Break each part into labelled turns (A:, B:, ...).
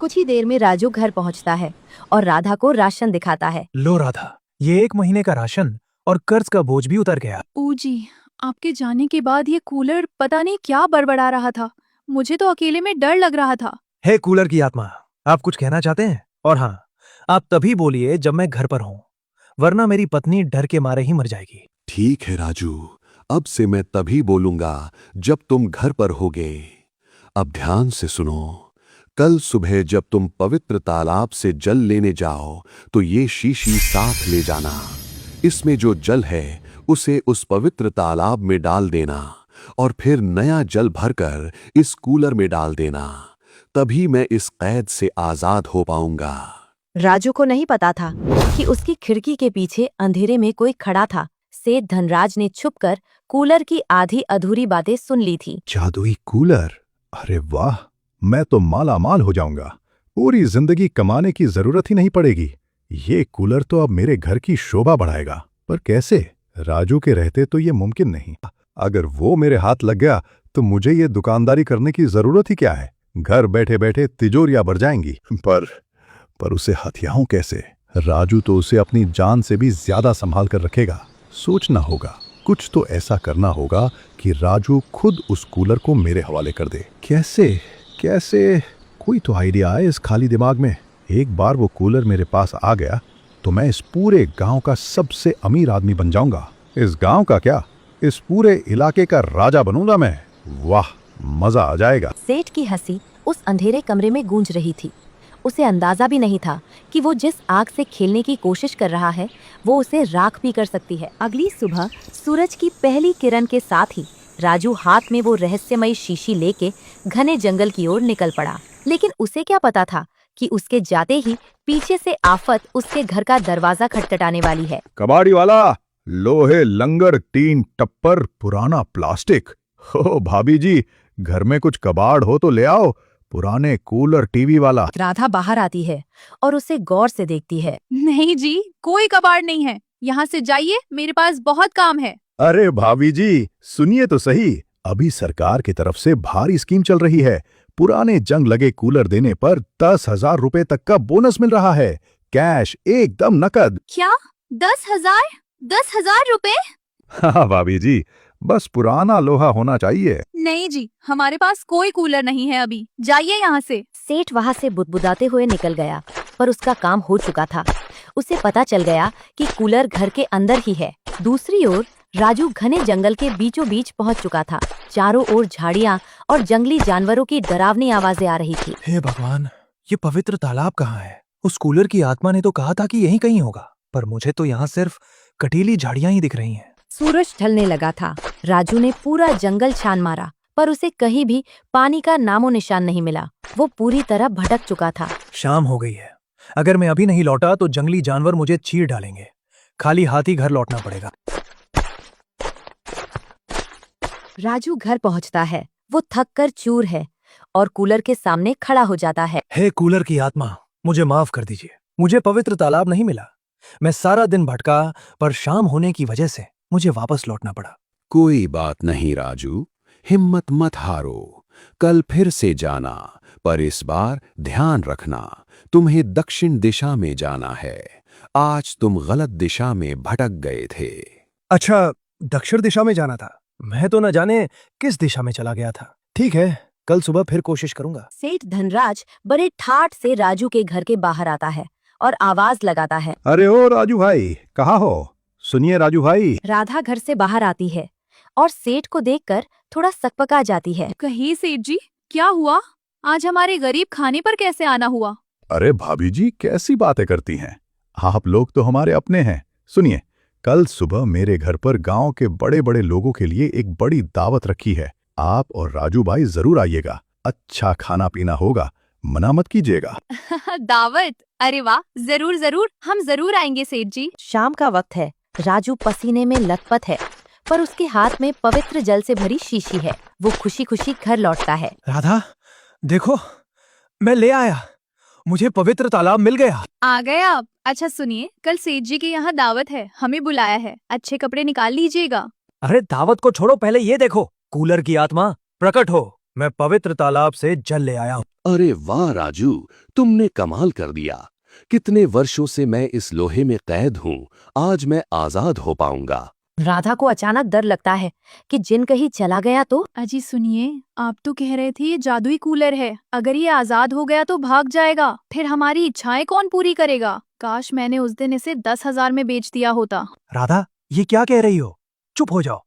A: कुछ ही देर में राजू घर पहुंचता है और राधा को राशन दिखाता है।
B: लो राधा, ये 1 महीने का राशन और कर्ज का बोझ भी उतर गया।
C: जी, आपके जाने के बाद ये कूलर पता नहीं क्या बड़बड़ा रहा था। मुझे तो अकेले में डर लग रहा था।
B: हे कूलर की आत्मा, आप कुछ कहना चाहते हैं? और हाँ, आप तभी बोलिए जब मैं घर पर हूँ, वरना मेरी पत्नी डर के मारे ही मर जाएगी।
D: ठीक है राजू, अब से मैं तभी बोलूंगा जब तुम घर पर होगे। अब ध्यान से सुनो। कल सुबह जब तुम पवित्र तालाब से जल लेने जाओ तो ये शीशी साथ ले जाना। इसमें जो जल है उसे उस पवित्र तालाब में डाल देना और फिर नया जल भरकर इस कूलर में डाल देना। तभी मैं इस कैद से आजाद हो पाऊंगा।
A: राजू को नहीं पता था कि उसकी खिड़की के पीछे अंधेरे में कोई खड़ा था। सेठ धनराज ने छुपकर कूलर की आधी अधूरी बातें सुन ली थी।
E: जादुई कूलर, अरे वाह, मैं तो माला माल हो जाऊंगा। पूरी जिंदगी कमाने की जरूरत ही नहीं पड़ेगी। ये कूलर तो अब मेरे घर की शोभा बढ़ाएगा। पर कैसे? राजू के रहते तो ये मुमकिन नहीं। अगर वो मेरे हाथ लग गया तो मुझे ये दुकानदारी करने की जरूरत ही क्या है। घर बैठे बैठे तिजोरियां भर जाएंगी। पर उसे हथियाऊं कैसे? राजू तो उसे अपनी जान से भी ज्यादा संभाल कर रखेगा। सोचना होगा, कुछ तो ऐसा करना होगा कि राजू खुद उस कूलर को मेरे हवाले कर दे। कैसे? कोई तो आइडिया आए इस खाली दिमाग में। एक बार वो कूलर मेरे पास आ गया तो मैं इस पूरे गांव का सबसे अमीर आदमी बन जाऊंगा। इस गांव का क्या, इस पूरे इलाके का राजा बनूंगा मैं। वाह, मजा आ जाएगा।
A: सेठ की हंसी उस अंधेरे कमरे में गूंज रही थी। उसे अंदाजा भी नहीं था कि वो जिस आग से खेलने की कोशिश कर रहा है वो उसे राख भी कर सकती है। अगली सुबह सूरज की पहली किरण के साथ ही राजू हाथ में वो रहस्यमयी शीशी लेके घने जंगल की ओर निकल पड़ा। लेकिन उसे क्या पता था कि उसके जाते ही पीछे से आफत उसके घर का दरवाजा खटखटाने वाली है।
E: कबाड़ी वाला, लोहे, लंगर, टीन, टप्पर, पुराना प्लास्टिक। हो भाभी जी, घर में कुछ कबाड़ हो तो ले आओ। पुराने कूलर, टीवी वाला।
A: राधा बाहर आती है और उसे गौर से देखती है।
C: नहीं जी, कोई कबाड़ नहीं है। यहाँ से जाइए, मेरे पास बहुत काम है।
E: अरे भाभी जी, सुनिए तो सही। अभी सरकार की तरफ से भारी स्कीम चल रही है। पुराने जंग लगे कूलर देने पर 10,000 रुपए तक का बोनस मिल रहा है। कैश, एकदम नकद।
C: क्या? 10,000? 10,000 रुपए?
E: हाँ भाभी जी, बस पुराना लोहा होना चाहिए।
C: नहीं जी, हमारे पास कोई कूलर नहीं है अभी। जाइए यहाँ से।
A: सेठ वहाँ से बुदबुदाते हुए निकल गया, पर उसका काम हो चुका था। उसे पता चल गया कि कूलर घर के अंदर ही है। दूसरी ओर राजू घने जंगल के बीचों बीच पहुंच चुका था। चारों ओर झाड़ियां और जंगली जानवरों की डरावनी आवाजें आ रही थी।
B: हे भगवान, ये पवित्र तालाब कहाँ है? उस कूलर की आत्मा ने तो कहा था कि यहीं कहीं होगा, पर मुझे तो यहाँ सिर्फ कटीली झाड़ियां ही दिख रही हैं।
A: सूरज ढलने लगा था। राजू ने पूरा जंगल छान मारा, पर उसे कहीं भी पानी का नामो निशान नहीं मिला। वो पूरी तरह भटक चुका था।
B: शाम हो गई है। अगर मैं अभी नहीं लौटा तो जंगली जानवर मुझे चीर डालेंगे। खाली हाथ ही घर लौटना पड़ेगा।
A: राजू घर पहुंचता है। वो थक कर चूर है और कूलर के सामने खड़ा हो जाता है।
B: हे कूलर की आत्मा, मुझे माफ कर दीजिए। मुझे पवित्र तालाब नहीं मिला। मैं सारा दिन भटका, पर शाम होने की वजह से मुझे वापस लौटना पड़ा।
D: कोई बात नहीं राजू, हिम्मत मत हारो। कल फिर से जाना, पर इस बार ध्यान रखना, तुम्हें दक्षिण दिशा में जाना है। आज तुम गलत दिशा में भटक गए थे।
B: अच्छा, दक्षिण दिशा में जाना था। मैं तो न जाने किस दिशा में चला गया था। ठीक है, कल सुबह फिर कोशिश करूंगा।
A: सेठ धनराज बड़े ठाठ से राजू के घर के बाहर आता है और आवाज लगाता है।
E: अरे ओ राजू भाई, कहाँ हो? सुनिए राजू भाई।
A: राधा घर से बाहर आती है और सेठ को देखकर थोड़ा सकपका जाती है।
C: कहिए सेठ जी, क्या हुआ? आज हमारे गरीब खाने पर कैसे आना हुआ?
E: अरे भाभी जी, कैसी बातें करती हैं? आप लोग तो हमारे अपने हैं। सुनिए, कल सुबह मेरे घर पर गांव के बड़े बड़े लोगों के लिए एक बड़ी दावत रखी है। आप और राजू भाई जरूर आइएगा। अच्छा खाना पीना होगा, मना मत कीजिएगा।
C: दावत? अरे वाह, जरूर जरूर, हम जरूर आएंगे सेठ जी।
A: शाम का वक्त है। राजू पसीने में लथपथ है, पर उसके हाथ में पवित्र जल से भरी शीशी है। वो खुशी खुशी घर लौटता है।
B: राधा, देखो, मैं ले आया। मुझे पवित्र तालाब मिल गया।
C: आ गए आप? अच्छा सुनिए, कल सेठ जी के यहाँ दावत है, हमें बुलाया है। अच्छे कपड़े निकाल लीजिएगा।
B: अरे दावत को छोड़ो, पहले ये देखो। कूलर की आत्मा प्रकट हो। मैं पवित्र तालाब से जल ले आया हूँ।
D: अरे वाह राजू, तुमने कमाल कर दिया। कितने वर्षों से मैं इस लोहे में कैद हूँ, आज मैं आजाद हो पाऊंगा।
A: राधा को अचानक डर लगता है कि जिन कहीं चला गया तो।
C: अजी सुनिए, आप तो कह रहे थे ये जादुई कूलर है, अगर ये आजाद हो गया तो भाग जाएगा, फिर हमारी इच्छाएं कौन पूरी करेगा? काश मैंने उस दिन इसे 10,000 में बेच दिया होता।
B: राधा, ये क्या कह रही हो? चुप हो जाओ।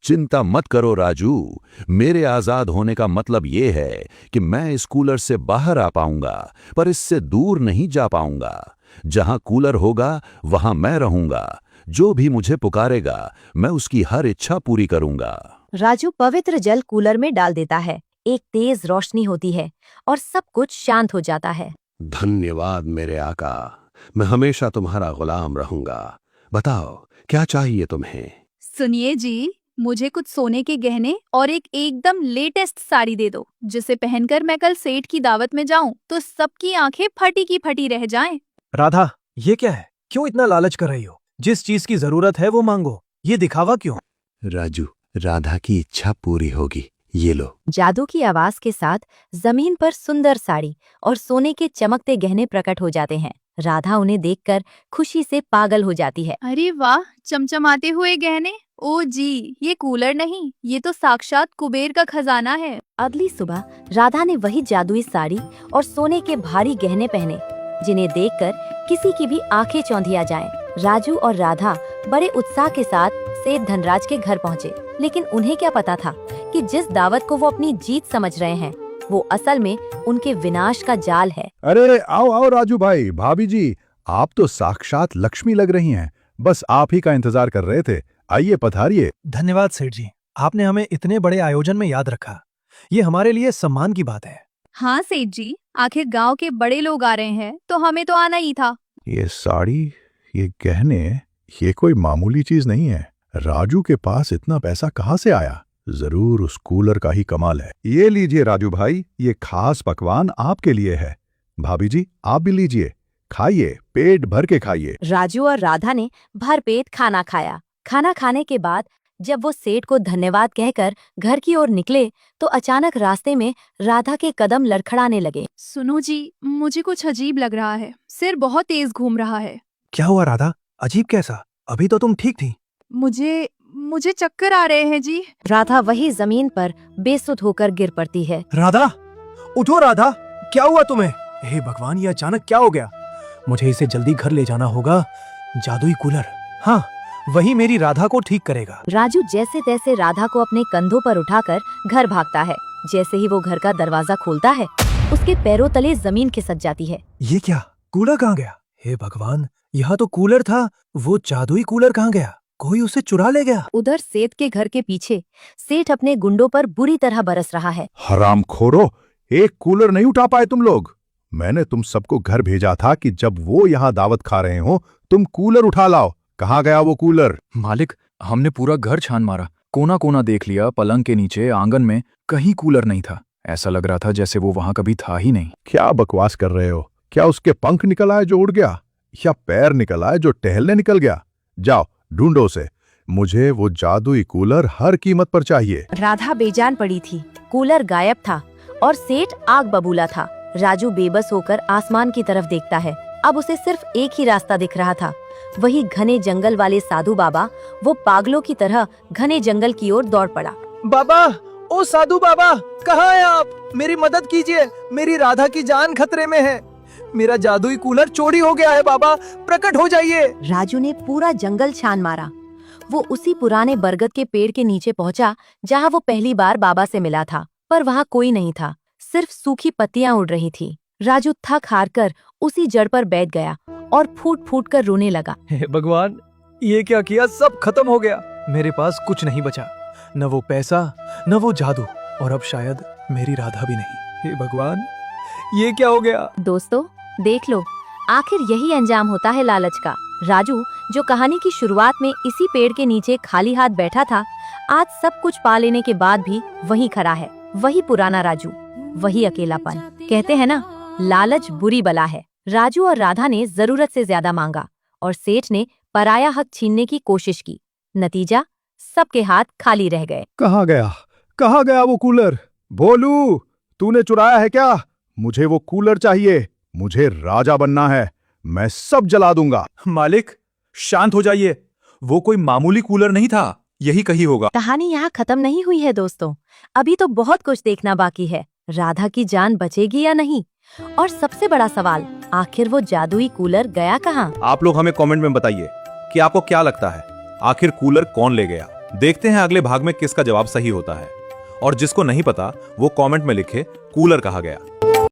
F: चिंता मत करो राजू, मेरे आजाद होने का मतलब ये है कि मैं इस कूलर से बाहर आ पाऊंगा, पर इससे दूर नहीं जा पाऊंगा। जहां कूलर होगा वहां मैं रहूंगा। जो भी मुझे पुकारेगा मैं उसकी हर इच्छा पूरी करूंगा।
A: राजू पवित्र जल कूलर में डाल देता है, एक तेज रोशनी होती है और सब कुछ शांत हो जाता है।
D: धन्यवाद मेरे आका, मैं हमेशा तुम्हारा गुलाम रहूंगा। बताओ क्या चाहिए तुम्हें?
C: सुनिए जी, मुझे कुछ सोने के गहने और एक एकदम लेटेस्ट साड़ी दे दो, जिसे पहनकर मैं कल सेठ की दावत में जाऊं तो सबकी आंखें फटी की फटी रह जाएं।
B: राधा, ये क्या है? क्यों इतना लालच कर रही हो? जिस चीज की जरूरत है वो मांगो, ये दिखावा क्यों?
D: राजू, राधा की इच्छा पूरी होगी, ये लो।
A: जादू की आवाज के साथ जमीन पर सुंदर साड़ी और सोने के चमकते गहने प्रकट हो जाते हैं। राधा उन्हें देखकर खुशी से पागल हो जाती है।
C: अरे वाह, चमचमाते हुए गहने। ओ जी, ये कूलर नहीं, ये तो साक्षात कुबेर का खजाना है।
A: अगली सुबह राधा ने वही जादुई साड़ी और सोने के भारी गहने पहने, जिन्हें देखकर किसी की भी आंखें चौंधिया जाएं। राजू और राधा बड़े उत्साह के साथ सेठ धनराज के घर पहुंचे, लेकिन उन्हें क्या पता था कि जिस दावत को वो अपनी जीत समझ रहे हैं वो असल में उनके विनाश का जाल है।
E: अरे आओ आओ राजू भाई, भाभी जी, आप तो साक्षात लक्ष्मी लग रही हैं। बस आप ही का इंतजार कर रहे थे, आइए पधारिए।
B: धन्यवाद सेठ जी, आपने हमें इतने बड़े आयोजन में याद रखा। ये हमारे लिए सम्मान की बात है।
C: हाँ सेठ जी, आखिर गांव के बड़े लोग आ रहे हैं तो हमें तो आना ही था।
E: ये साड़ी, ये गहने, ये कोई मामूली चीज नहीं है। राजू के पास इतना पैसा कहाँ से आया? जरूर उस कूलर का ही कमाल है। ये लीजिए राजू भाई, ये खास पकवान आपके लिए है। भाभी जी आप भी लीजिए, खाइए, पेट भर के खाइए।
A: राजू और राधा ने भरपेट खाना खाया। खाना खाने के बाद जब वो सेठ को धन्यवाद कहकर घर की ओर निकले तो अचानक रास्ते में राधा के कदम लड़खड़ाने लगे।
C: सुनो जी, मुझे कुछ अजीब लग रहा है, सिर बहुत तेज घूम रहा है।
B: क्या हुआ राधा? अजीब कैसा? अभी तो तुम ठीक थी।
C: मुझे चक्कर आ रहे हैं जी।
A: राधा वही जमीन पर बेसुध होकर गिर पड़ती है।
B: राधा, उठो राधा, क्या हुआ तुम्हें? हे भगवान, ये अचानक क्या हो गया? मुझे इसे जल्दी घर ले जाना होगा। जादुई कूलर, हाँ वही मेरी राधा को ठीक करेगा।
A: राजू जैसे तैसे राधा को अपने कंधों पर उठाकर घर भागता है। जैसे ही वो घर का दरवाजा खोलता है उसके पैरों तले जमीन खिसक जाती है।
B: ये क्या? कूलर कहाँ गया? हे भगवान, यहाँ तो कूलर था, वो जादुई कूलर कहाँ गया? कोई उसे चुरा ले गया।
A: उधर सेठ के घर के पीछे सेठ अपने गुंडों पर बुरी तरह बरस रहा है।
E: हरामखोरो, एक कूलर नहीं उठा पाए तुम लोग। मैंने तुम सबको घर भेजा था कि जब वो यहाँ दावत खा रहे हो तुम कूलर उठा लाओ। कहाँ गया वो कूलर?
G: मालिक, हमने पूरा घर छान मारा, कोना कोना देख लिया, पलंग के नीचे, आंगन में, कहीं कूलर नहीं था। ऐसा लग रहा था जैसे वो वहां कभी था ही नहीं।
E: क्या बकवास कर रहे हो? क्या उसके पंख निकल आए जो उड़ गया, या पैर निकल आए जो टहलने निकल गया? जाओ ढूंढो उसे, मुझे वो जादुई कूलर हर कीमत पर चाहिए।
A: राधा बेजान पड़ी थी, कूलर गायब था और सेठ आग बबूला था। राजू बेबस होकर आसमान की तरफ देखता है। अब उसे सिर्फ एक ही रास्ता दिख रहा था, वही घने जंगल वाले साधु बाबा। वो पागलों की तरह घने जंगल की ओर दौड़ पड़ा।
B: बाबा, ओ साधु बाबा, कहाँ हैं आप? मेरी मदद कीजिए, मेरी राधा की जान खतरे में है। मेरा जादुई कूलर चोरी हो गया है बाबा, प्रकट हो जाइए।
A: राजू ने पूरा जंगल छान मारा। वो उसी पुराने बरगद के पेड़ के नीचे पहुंचा जहां वो पहली बार बाबा से मिला था, पर वहां कोई नहीं था, सिर्फ सूखी पत्तियां उड़ रही थी। राजू थक हार कर उसी जड़ पर बैठ गया और फूट फूट कर रोने लगा।
B: हे भगवान, ये क्या किया? सब खत्म हो गया। मेरे पास कुछ नहीं बचा, न वो पैसा, न वो जादू, और अब शायद मेरी राधा भी नहीं। हे भगवान, ये क्या हो गया?
A: दोस्तों देख लो, आखिर यही अंजाम होता है लालच का। राजू, जो कहानी की शुरुआत में इसी पेड़ के नीचे खाली हाथ बैठा था, आज सब कुछ पा लेने के बाद भी वही खड़ा है। वही पुराना राजू, वही अकेलापन। कहते हैं ना, लालच बुरी बला है। राजू और राधा ने जरूरत से ज्यादा मांगा और सेठ ने पराया हक छीनने की कोशिश की। नतीजा, सबके हाथ खाली रह गए।
E: कहाँ गया वो कूलर? भोलू, तूने चुराया है क्या? मुझे वो कूलर चाहिए। मुझे राजा बनना है। मैं सब जला दूंगा।
B: मालिक, शांत हो जाइए। वो कोई मामूली कूलर नहीं था, यही कही होगा।
A: कहानी यहाँ खत्म नहीं हुई है दोस्तों, अभी तो बहुत कुछ देखना बाकी है। राधा की जान बचेगी या नहीं, और सबसे बड़ा सवाल, आखिर वो जादुई कूलर गया कहाँ?
H: आप लोग हमें कमेंट में बताइए कि आपको क्या लगता है, आखिर कूलर कौन ले गया। देखते हैं अगले भाग में किसका जवाब सही होता है, और जिसको नहीं पता वो कमेंट में लिखे कूलर कहा गया।